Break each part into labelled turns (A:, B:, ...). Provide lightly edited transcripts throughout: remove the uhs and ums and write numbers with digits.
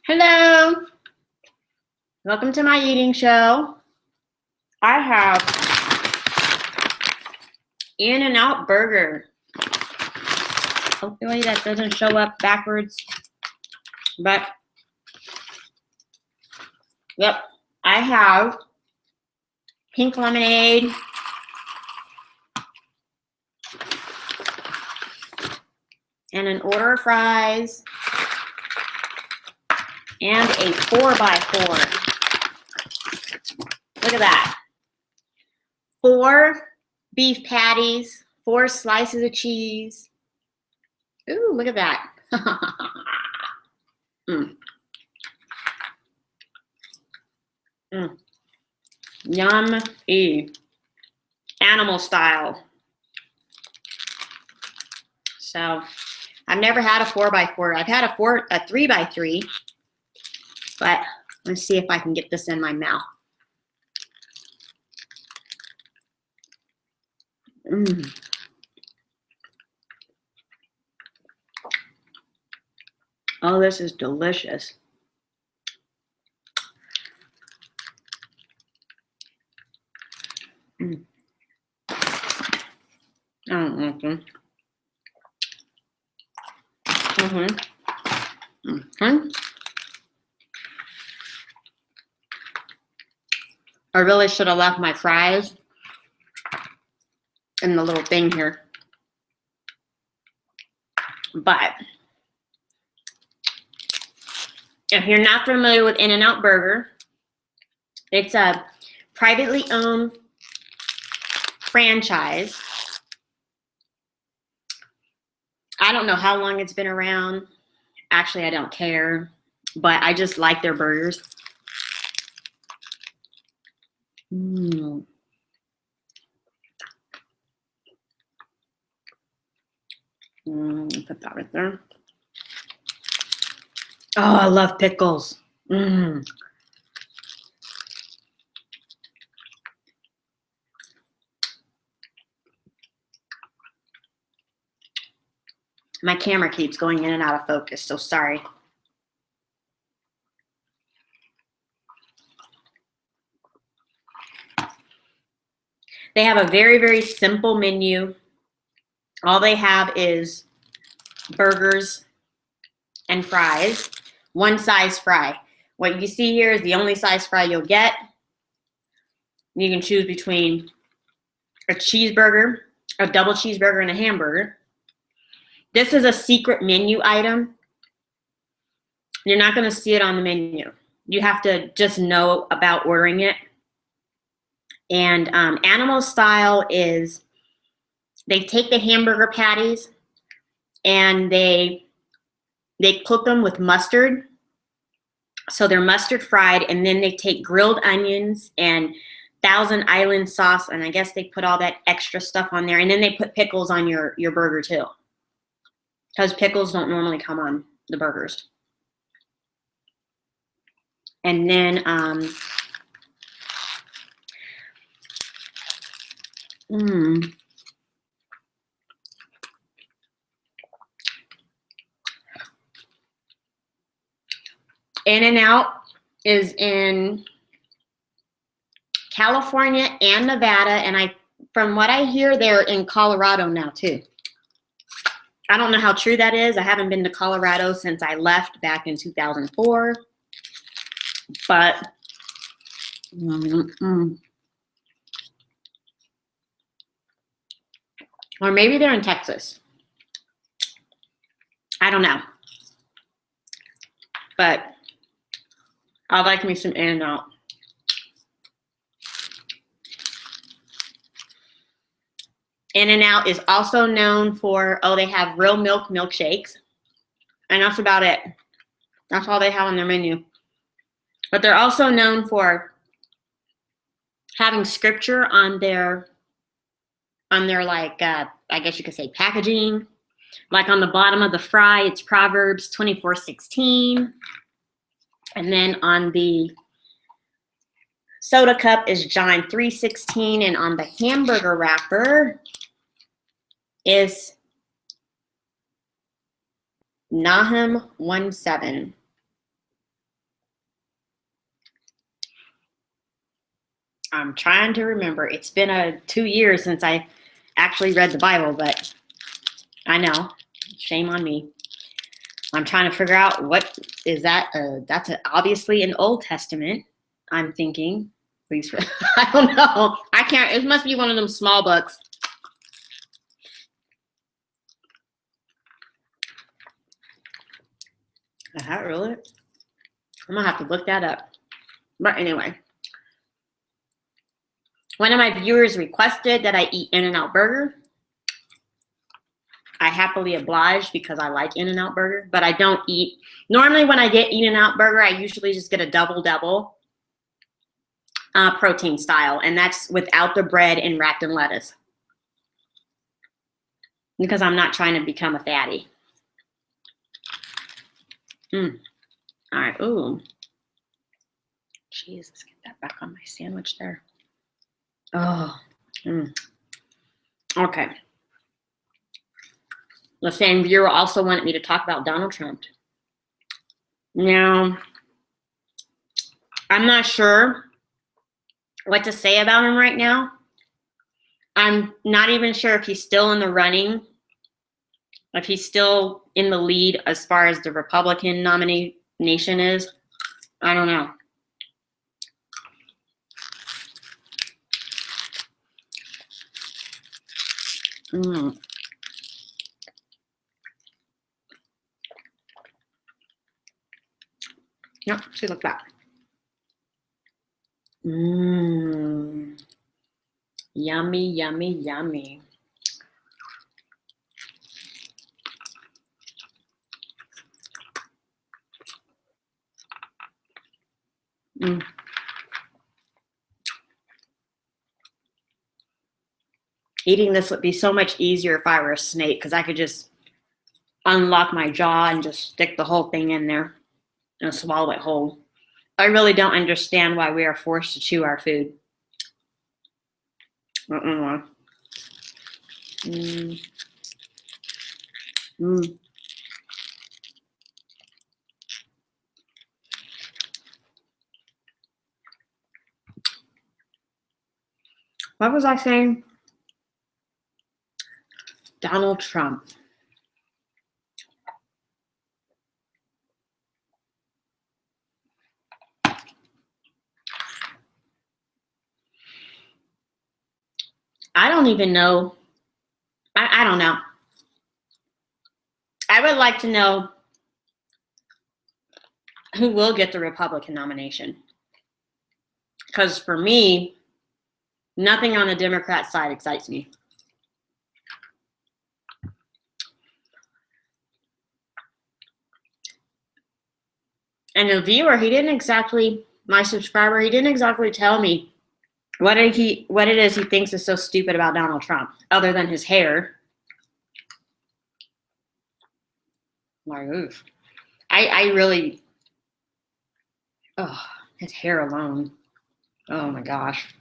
A: Hello, welcome to my eating show. I have In-N-Out burger. Hopefully that doesn't show up backwards, but yep, I have pink lemonade, and an order of fries, and a 4x4. Look at that. 4 beef patties, 4 slices of cheese. Ooh, look at that. Yum-y. Animal style. So, I've never had a 4x4. I've had a 3x3. But let's see if I can get this in my mouth. Oh, this is delicious. I really should have left my fries in the little thing here. But if you're not familiar with In-N-Out Burger, it's a privately owned franchise. I don't know how long it's been around. Actually, I don't care, but I just like their burgers. Put that right there. Oh, I love pickles. My camera keeps going in and out of focus, so sorry. They have a very, very simple menu. All they have is burgers and fries, one size fry. What you see here is the only size fry you'll get. You can choose between a cheeseburger, a double cheeseburger, and a hamburger. This is a secret menu item. You're not going to see it on the menu. You have to just know about ordering it. And animal style is they take the hamburger patties and they cook them with mustard. So they're mustard fried, and then they take grilled onions and Thousand Island sauce, and I guess they put all that extra stuff on there, and then they put pickles on your burger too, because pickles don't normally come on the burgers. And then In-N-Out is in California and Nevada, and from what I hear, they're in Colorado now too. I don't know how true that is. I haven't been to Colorado since I left back in 2004, but or maybe they're in Texas. I don't know, but I like me some In-N-Out. In-N-Out is also known for, they have real milk milkshakes, and that's about it. That's all they have on their menu. But they're also known for having scripture on their like, I guess you could say packaging. Like on the bottom of the fry, it's Proverbs 24:16. And then on the soda cup is John 3:16. And on the hamburger wrapper is Nahum 1:7. I'm trying to remember. It's been 2 years since I actually read the Bible, but I know. Shame on me. I'm trying to figure out what is that. That's obviously an Old Testament, I'm thinking. Please, I don't know. I can't. It must be one of them small books. Is that really? I'm going to have to look that up. But anyway. One of my viewers requested that I eat In-N-Out Burger. I happily obliged because I like In-N-Out Burger, but I don't eat. Normally when I get In-N-Out Burger, I usually just get a double protein style, and that's without the bread and wrapped in lettuce because I'm not trying to become a fatty. All right. Ooh. Jeez, let's get that back on my sandwich there. Oh. Okay. The same viewer also wanted me to talk about Donald Trump. Now, I'm not sure what to say about him right now. I'm not even sure if he's still in the running, if he's still in the lead as far as the Republican nomination is. I don't know. Yep, see, look at that. Yummy, yummy, yummy. Eating this would be so much easier if I were a snake because I could just unlock my jaw and just stick the whole thing in there and swallow it whole. I really don't understand why we are forced to chew our food. What was I saying? Donald Trump. I don't even know. I don't know. I would like to know who will get the Republican nomination. Because for me, nothing on the Democrat side excites me. And the viewer, my subscriber, he didn't exactly tell me what it is he thinks is so stupid about Donald Trump, other than his hair. Like, oof. I really, his hair alone. Oh my gosh.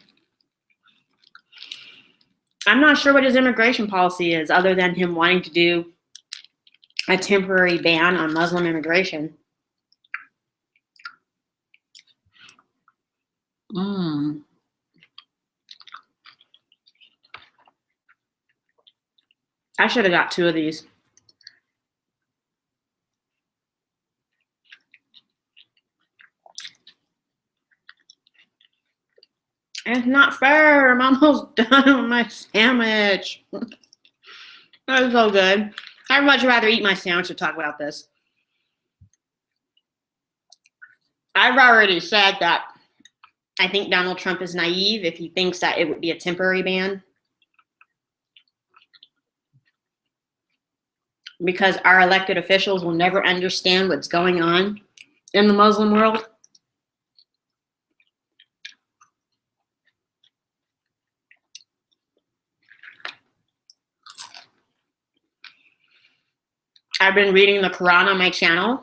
A: I'm not sure what his immigration policy is, other than him wanting to do a temporary ban on Muslim immigration. I should have got 2 of these. It's not fair. I'm almost done with my sandwich. That was so good. I'd much rather eat my sandwich than talk about this. I've already said that I think Donald Trump is naive if he thinks that it would be a temporary ban. Because our elected officials will never understand what's going on in the Muslim world. I've been reading the Quran on my channel.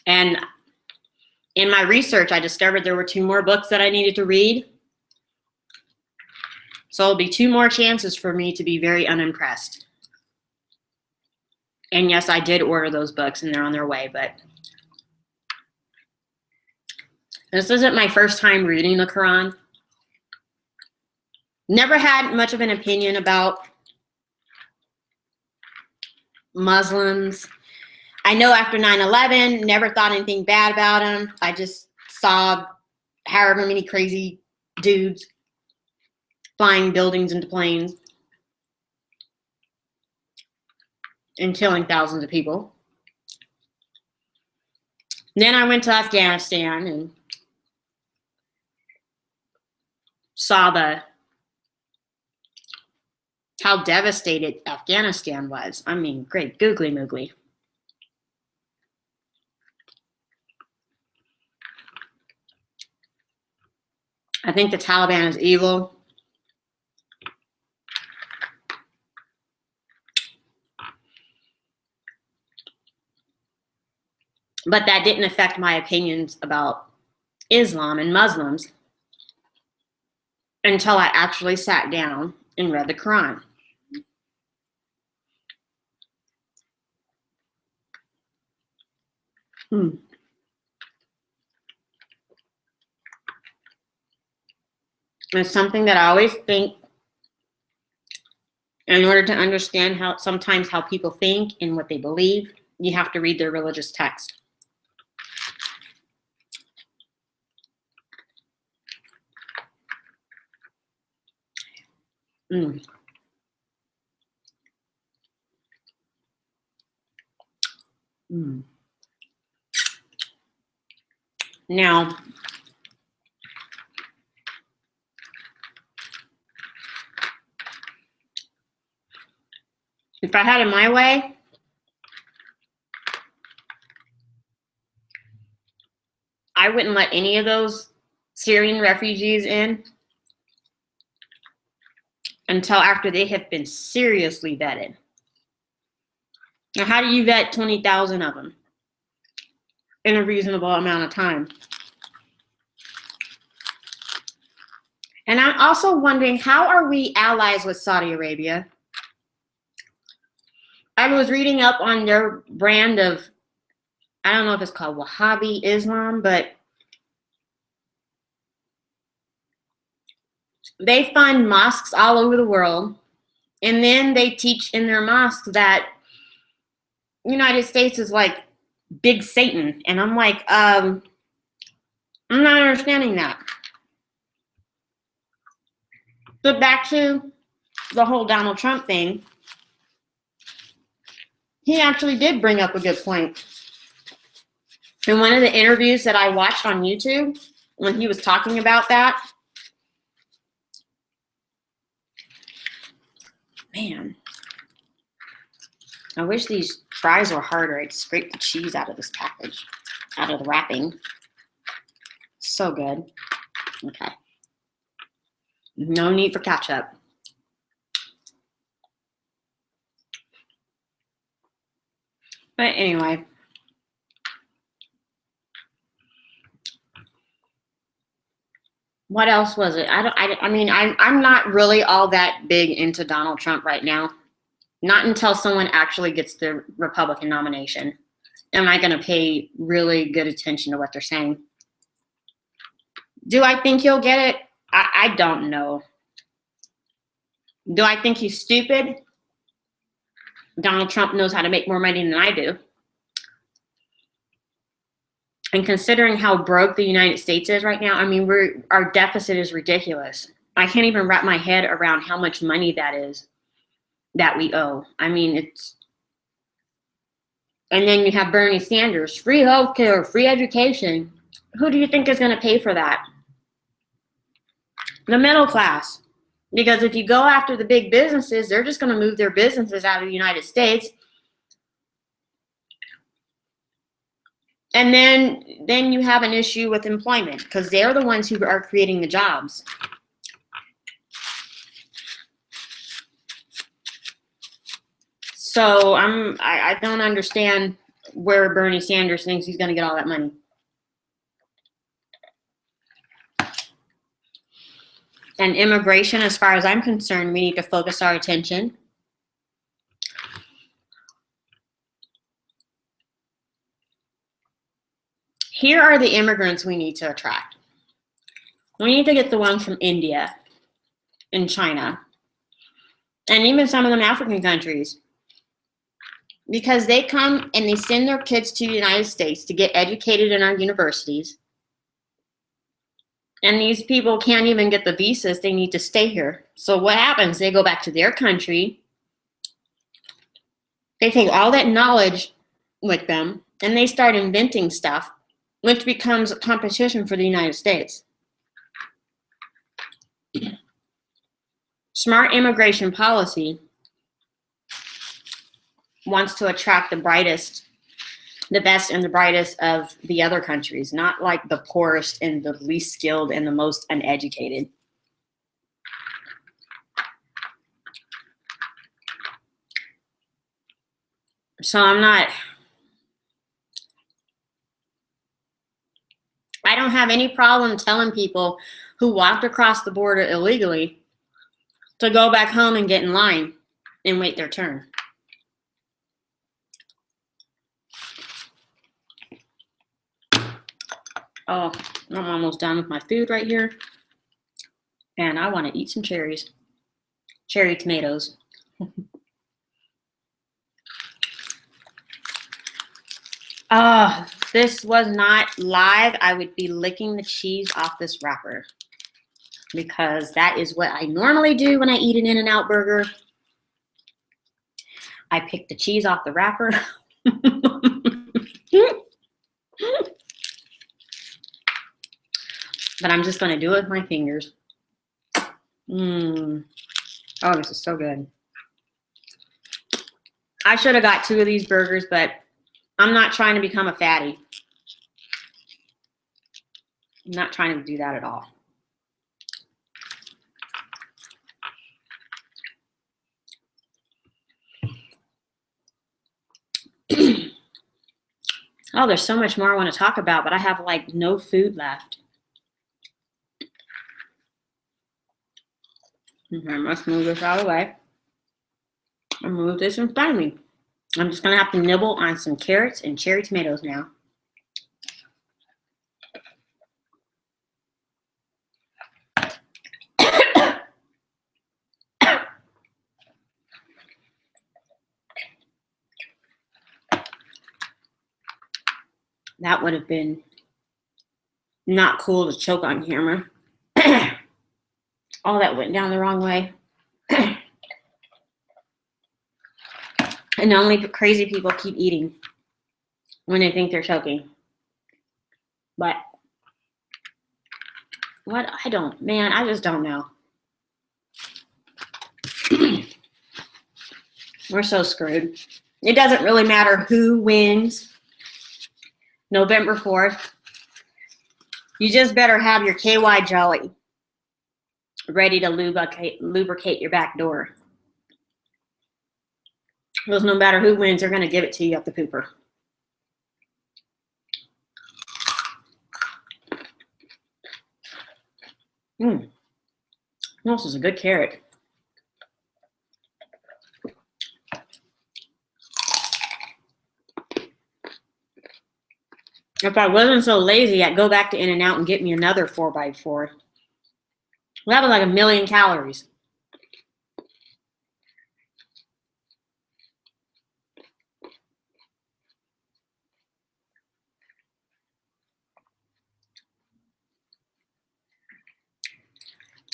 A: And in my research, I discovered there were 2 more books that I needed to read. So it'll be 2 more chances for me to be very unimpressed. And yes, I did order those books and they're on their way, but This isn't my first time reading the Quran. Never had much of an opinion about Muslims. I know after 9/11, never thought anything bad about them. I just saw however many crazy dudes flying buildings into planes and killing thousands of people. Then I went to Afghanistan and saw how devastated Afghanistan was. I mean, great googly moogly. I think the Taliban is evil. But that didn't affect my opinions about Islam and Muslims until I actually sat down and read the Quran. It's something that I always think, in order to understand how people think and what they believe, you have to read their religious text. Now, if I had it my way, I wouldn't let any of those Syrian refugees in until after they have been seriously vetted. Now, how do you vet 20,000 of them in a reasonable amount of time? And I'm also wondering, how are we allies with Saudi Arabia? I was reading up on their brand of, I don't know if it's called Wahhabi Islam, but they fund mosques all over the world, and then they teach in their mosques that the United States is like big Satan. And I'm like, I'm not understanding that. But back to the whole Donald Trump thing, he actually did bring up a good point. In one of the interviews that I watched on YouTube, when he was talking about that, man, I wish these fries were harder. I'd scrape the cheese out of this package, out of the wrapping. So good. Okay. No need for ketchup. But anyway. What else was it? I mean, I'm not really all that big into Donald Trump right now. Not until someone actually gets the Republican nomination am I going to pay really good attention to what they're saying. Do I think he'll get it? I don't know. Do I think he's stupid? Donald Trump knows how to make more money than I do. And considering how broke the United States is right now, I mean, our deficit is ridiculous. I can't even wrap my head around how much money that is that we owe. I mean, it's, and then you have Bernie Sanders, free healthcare, free education. Who do you think is going to pay for that? The middle class. Because if you go after the big businesses, they're just going to move their businesses out of the United States. And then you have an issue with employment because they're the ones who are creating the jobs. So I don't understand where Bernie Sanders thinks he's going to get all that money. And immigration, as far as I'm concerned, we need to focus our attention. Here are the immigrants we need to attract. We need to get the ones from India and China, and even some of them African countries, because they come and they send their kids to the United States to get educated in our universities. And these people can't even get the visas. They need to stay here. So what happens? They go back to their country. They take all that knowledge with them, and they start inventing stuff, which becomes a competition for the United States. Smart immigration policy wants to attract the brightest, the best and the brightest of the other countries, not like the poorest and the least skilled and the most uneducated. So I don't have any problem telling people who walked across the border illegally to go back home and get in line and wait their turn. Oh, I'm almost done with my food right here. And I want to eat some cherries. Cherry tomatoes. This was not live. I would be licking the cheese off this wrapper, because that is what I normally do when I eat an In-N-Out burger. I pick the cheese off the wrapper. But I'm just going to do it with my fingers. Oh, this is so good. I should have got 2 of these burgers, but I'm not trying to become a fatty. I'm not trying to do that at all. Oh, there's so much more I want to talk about, but I have like no food left. Okay, let's move this out of the way. I'll move this in front of me. I'm just going to have to nibble on some carrots and cherry tomatoes now. That would have been not cool to choke on camera. All that went down the wrong way. And only crazy people keep eating when they think they're choking. But what? I just don't know. We're so screwed. It doesn't really matter who wins November 4th. You just better have your KY jelly ready to lubricate your back door. Because no matter who wins, they're going to give it to you at the pooper. This is a good carrot. If I wasn't so lazy, I'd go back to In-N-Out and get me another 4x4. That was like 1,000,000 calories.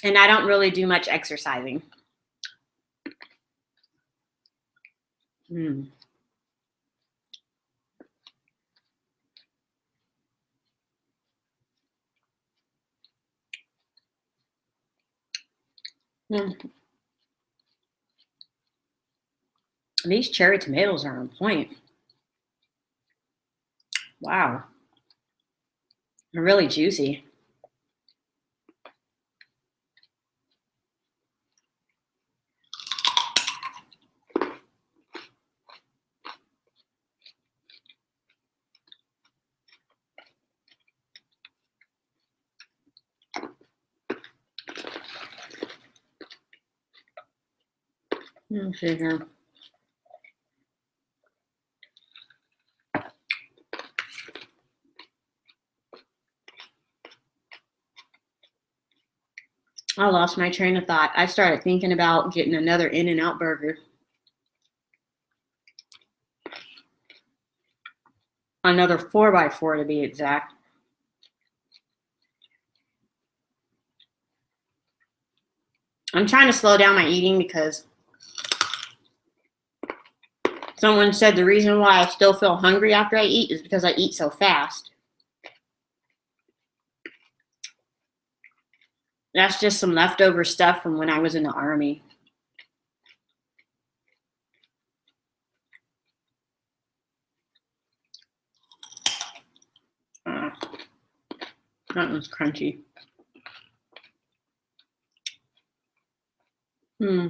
A: And I don't really do much exercising. These cherry tomatoes are on point. Wow. They're really juicy. Let's see here. I lost my train of thought. I started thinking about getting another In-N-Out burger. Another 4x4 to be exact. I'm trying to slow down my eating because someone said the reason why I still feel hungry after I eat is because I eat so fast. That's just some leftover stuff from when I was in the Army. That was crunchy. I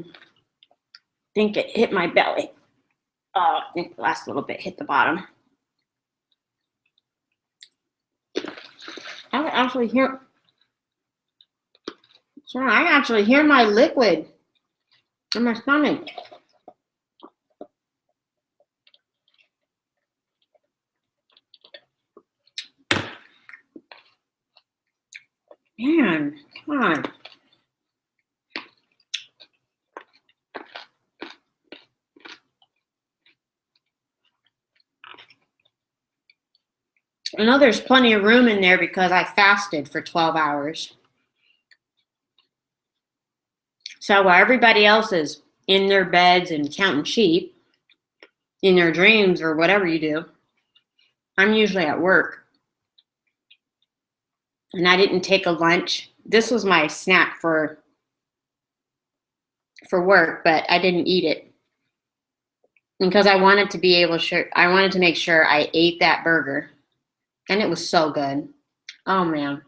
A: think it hit my belly. I think the last little bit hit the bottom. I can actually hear. Sorry, I can actually hear my liquid in my stomach. Man, come on. I know there's plenty of room in there because I fasted for 12 hours. So while everybody else is in their beds and counting sheep, in their dreams or whatever you do, I'm usually at work. And I didn't take a lunch. This was my snack for work, but I didn't eat it. Because I wanted to be able to, I wanted to make sure I ate that burger. And it was so good. Oh man.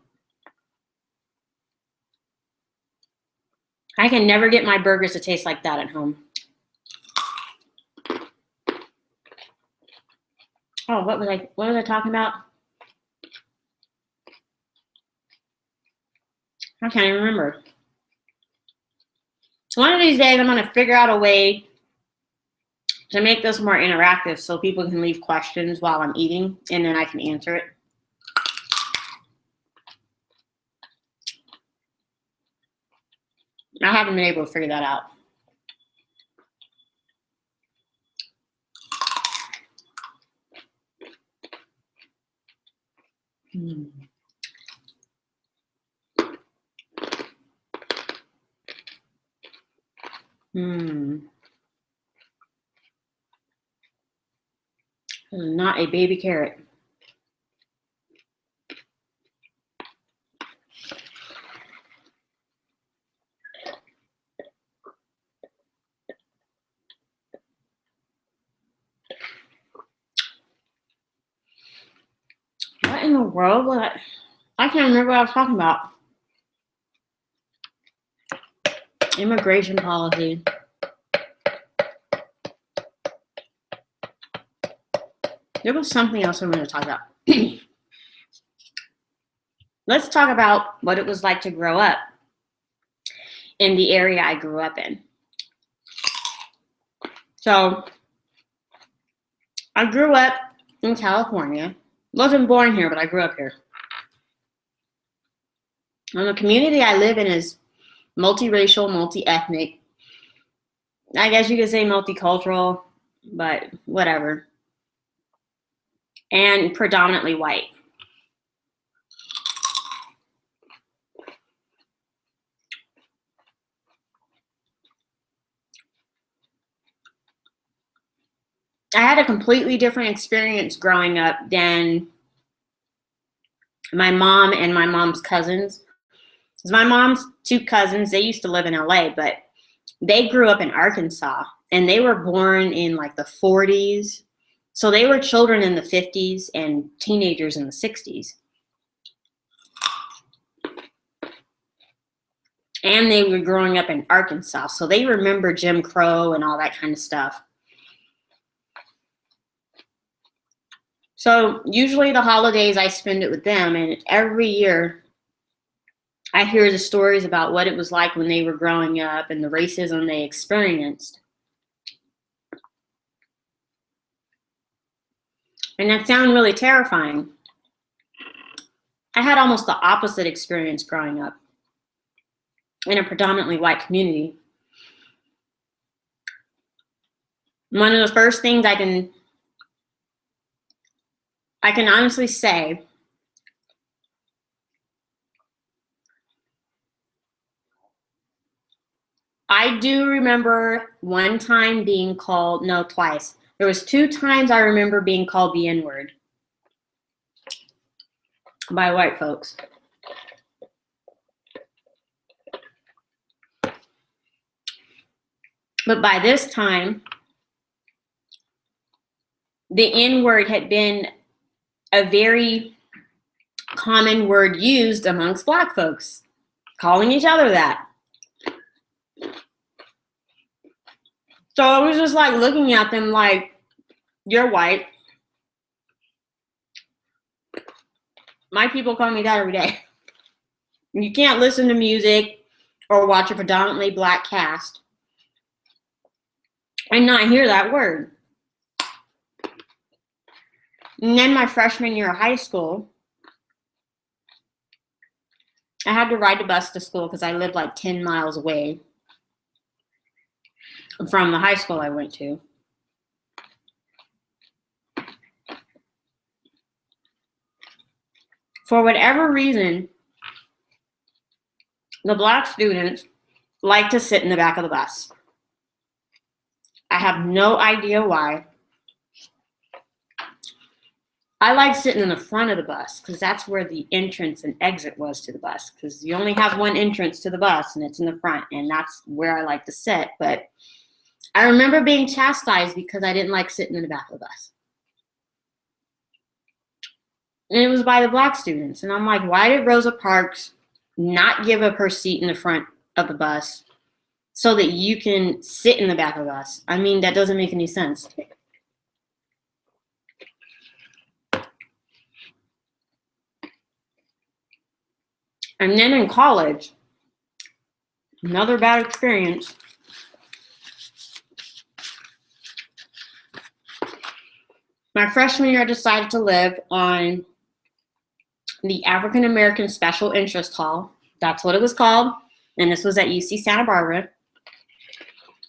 A: I can never get my burgers to taste like that at home. Oh, what was I talking about? I can't even remember. One of these days I'm going to figure out a way to make this more interactive so people can leave questions while I'm eating and then I can answer it. I haven't been able to figure that out. Not a baby carrot. What in the world was I can't remember what I was talking about. Immigration policy. There was something else I'm going to talk about. Let's talk about what it was like to grow up in the area I grew up in. So, I grew up in California. Wasn't born here, but I grew up here. And the community I live in is multiracial, multi-ethnic. I guess you could say multicultural, but whatever. And predominantly white. I had a completely different experience growing up than my mom and my mom's cousins. Because my mom's two cousins, they used to live in LA, but they grew up in Arkansas and they were born in like the 40s. So they were children in the 50s and teenagers in the 60s. And they were growing up in Arkansas. So they remember Jim Crow and all that kind of stuff. So usually the holidays I spend it with them, and every year I hear the stories about what it was like when they were growing up and the racism they experienced. And that sounded really terrifying. I had almost the opposite experience growing up. in a predominantly white community. One of the first things I can honestly say, I do remember one time being called, no, twice. There was 2 times I remember being called the N-word by white folks. But by this time, the N-word had been a very common word used amongst Black folks, calling each other that. So I was just like looking at them like, you're white. My people call me that every day. You can't listen to music or watch a predominantly Black cast and not hear that word. And then my freshman year of high school, I had to ride the bus to school because I lived like 10 miles away from the high school I went to. For whatever reason, the Black students like to sit in the back of the bus. I have no idea why. I like sitting in the front of the bus because that's where the entrance and exit was to the bus, because you only have one entrance to the bus and it's in the front, and that's where I like to sit. But I remember being chastised because I didn't like sitting in the back of the bus. And it was by the Black students. And I'm like, why did Rosa Parks not give up her seat in the front of the bus so that you can sit in the back of the bus? I mean, that doesn't make any sense. And then in college, another bad experience. My freshman year, I decided to live on the African American Special Interest Hall. That's what it was called. And this was at UC Santa Barbara.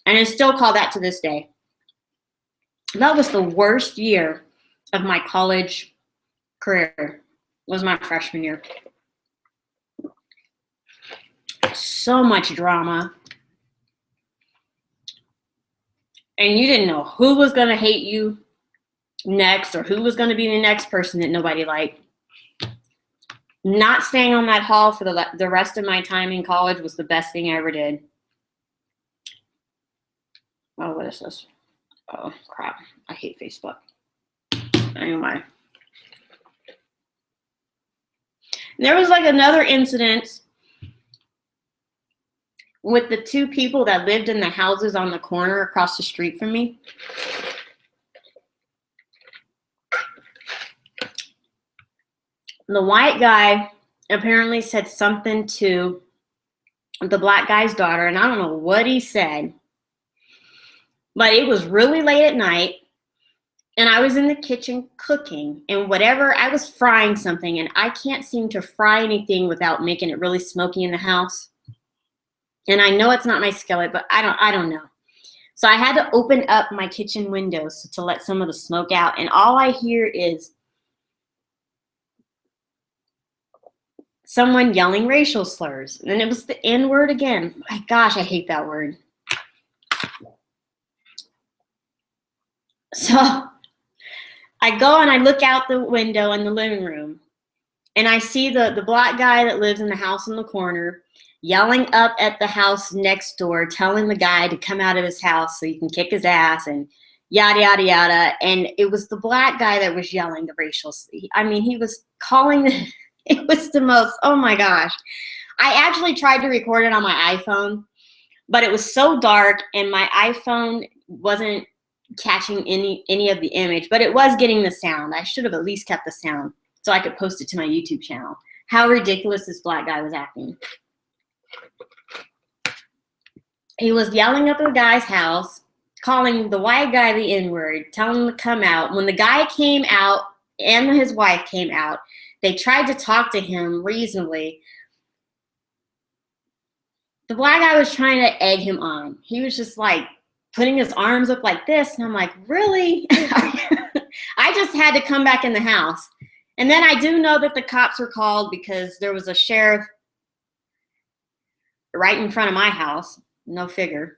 A: And it's still called that to this day. That was the worst year of my college career, was my freshman year. So much drama. And you didn't know who was going to hate you next or who was going to be the next person that nobody liked. Not staying on that hall for the rest of my time in college was the best thing I ever did. Oh, what is this? Oh, crap. I hate Facebook. Anyway. There was like another incident with the 2 people that lived in the houses on the corner across the street from me. The white guy apparently said something to the Black guy's daughter, and I don't know what he said, but it was really late at night, and I was in the kitchen cooking, and whatever, I was frying something, and I can't seem to fry anything without making it really smoky in the house. And I know it's not my skillet, but I don't know. So I had to open up my kitchen windows to let some of the smoke out, and all I hear is someone yelling racial slurs. And it was the N-word again. My gosh, I hate that word. So I go and I look out the window in the living room, and I see the Black guy that lives in the house in the corner yelling up at the house next door, telling the guy to come out of his house so you can kick his ass and yada, yada, yada. And it was the Black guy that was yelling the racial. I mean, he was calling it was the most, oh my gosh. I actually tried to record it on my iPhone, but it was so dark and my iPhone wasn't catching any of the image, but it was getting the sound. I should have at least kept the sound so I could post it to my YouTube channel. How ridiculous this Black guy was acting. He was yelling up at the guy's house, calling the white guy the N-word, telling him to come out. When the guy came out and his wife came out, they tried to talk to him reasonably. The black guy was trying to egg him on. He was just like putting his arms up like this. And I'm like, really? I just had to come back in the house. And then I do know that the cops were called because there was a sheriff right in front of my house. No figure.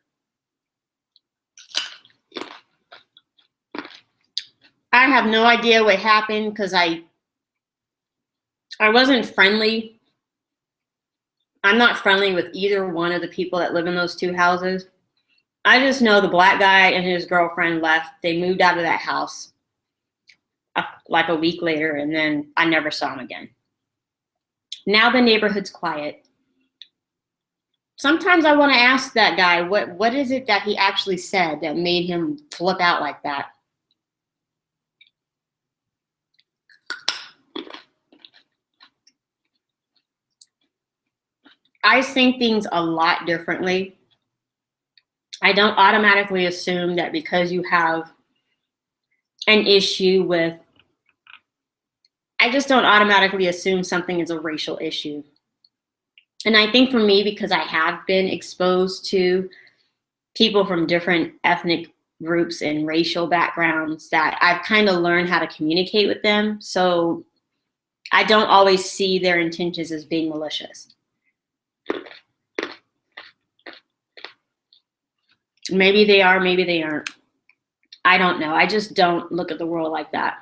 A: I have no idea what happened because I wasn't friendly. I'm not friendly with either one of the people that live in those two houses. I just know the black guy and his girlfriend left. They moved out of that house like a week later, and then I never saw him again. Now the neighborhood's quiet. Sometimes I want to ask that guy, what is it that he actually said that made him flip out like that? I think things a lot differently. I don't automatically assume that because you have an issue with, I just don't automatically assume something is a racial issue. And I think for me, because I have been exposed to people from different ethnic groups and racial backgrounds, that I've kind of learned how to communicate with them. So I don't always see their intentions as being malicious. Maybe they are, maybe they aren't. I don't know. I just don't look at the world like that.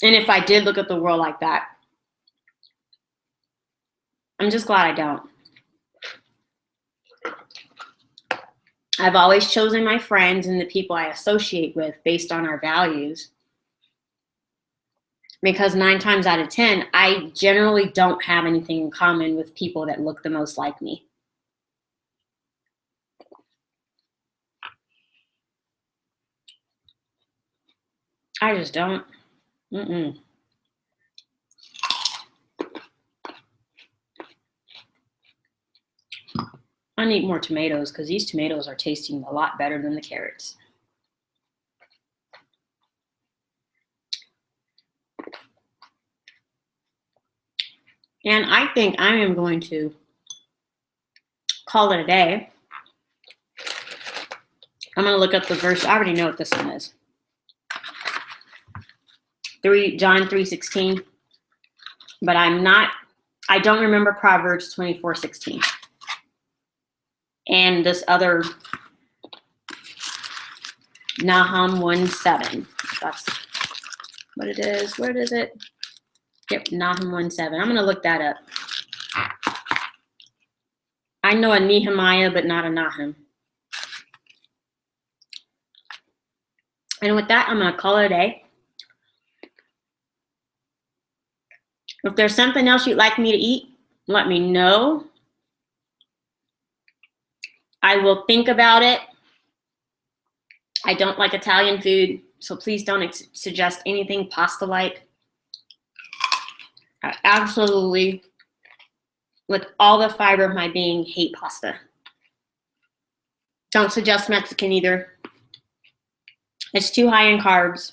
A: And if I did look at the world like that, I'm just glad I don't. I've always chosen my friends and the people I associate with based on our values. Because 9 times out of 10, I generally don't have anything in common with people that look the most like me. I just don't. I need more tomatoes because these tomatoes are tasting a lot better than the carrots. And I think I am going to call it a day. I'm going to look up the verse. I already know what this one is. John 3:16. But I don't remember Proverbs 24:16. And this other Nahum 1:7. That's what it is. Where is it? Yep, Nahum 1:7. I'm going to look that up. I know a Nehemiah, but not a Nahum. And with that, I'm going to call it a day. If there's something else you'd like me to eat, let me know. I will think about it. I don't like Italian food, so please don't suggest anything pasta-like. I absolutely, with all the fiber of my being, hate pasta. Don't suggest Mexican either. It's too high in carbs.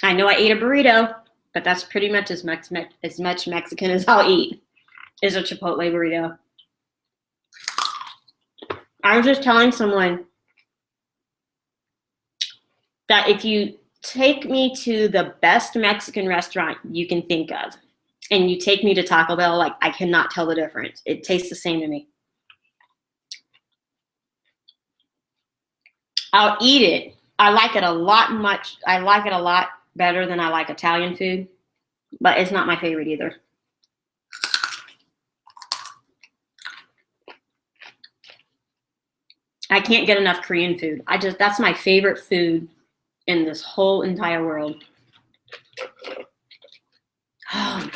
A: I know I ate a burrito, but that's pretty much as much Mexican as I'll eat, is a Chipotle burrito. I was just telling someone that if you take me to the best Mexican restaurant you can think of, and you take me to Taco Bell, like, I cannot tell the difference. It tastes the same to me. I'll eat it. I like it a lot better than I like Italian food, but it's not my favorite either. I can't get enough Korean food. That's my favorite food in this whole entire world. Oh,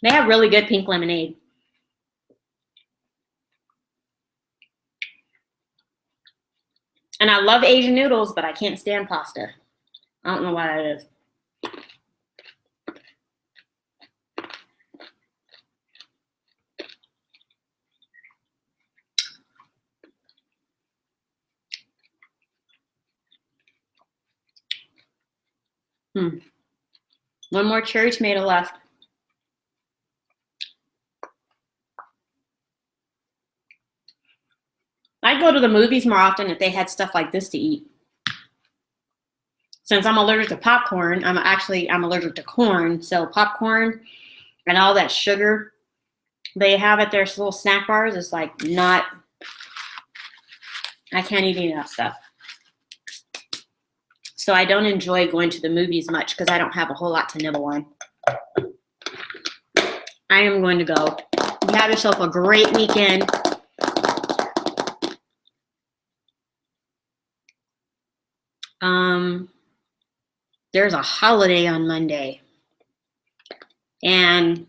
A: they have really good pink lemonade. And I love Asian noodles, but I can't stand pasta. I don't know why that is. One more cherry tomato left. I'd go to the movies more often if they had stuff like this to eat. Since I'm allergic to popcorn, I'm allergic to corn, so popcorn and all that sugar they have at their little snack bars is like not, I can't eat any of that stuff. So I don't enjoy going to the movies much because I don't have a whole lot to nibble on. I am going to go. You have yourself a great weekend. There's a holiday on Monday. And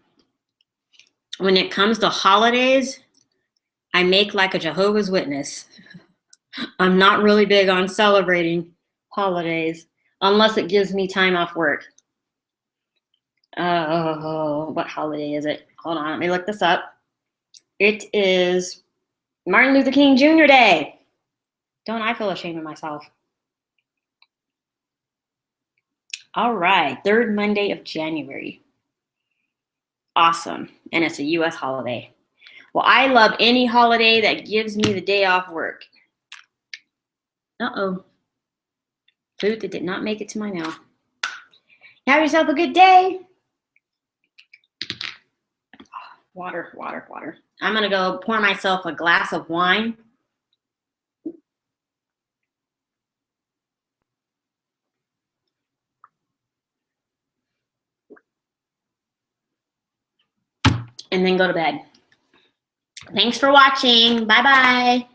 A: when it comes to holidays, I make like a Jehovah's Witness. I'm not really big on celebrating holidays unless it gives me time off work. What holiday is it? Hold on, let me look this up. It is Martin Luther King Jr. Day. Don't I feel ashamed of myself? All right, third Monday of January. Awesome, and it's a U.S. holiday. Well, I love any holiday that gives me the day off work. Uh-oh. Food that did not make it to my mouth. Have yourself a good day. Water, water, water. I'm going to go pour myself a glass of wine. And then go to bed. Thanks for watching. Bye-bye.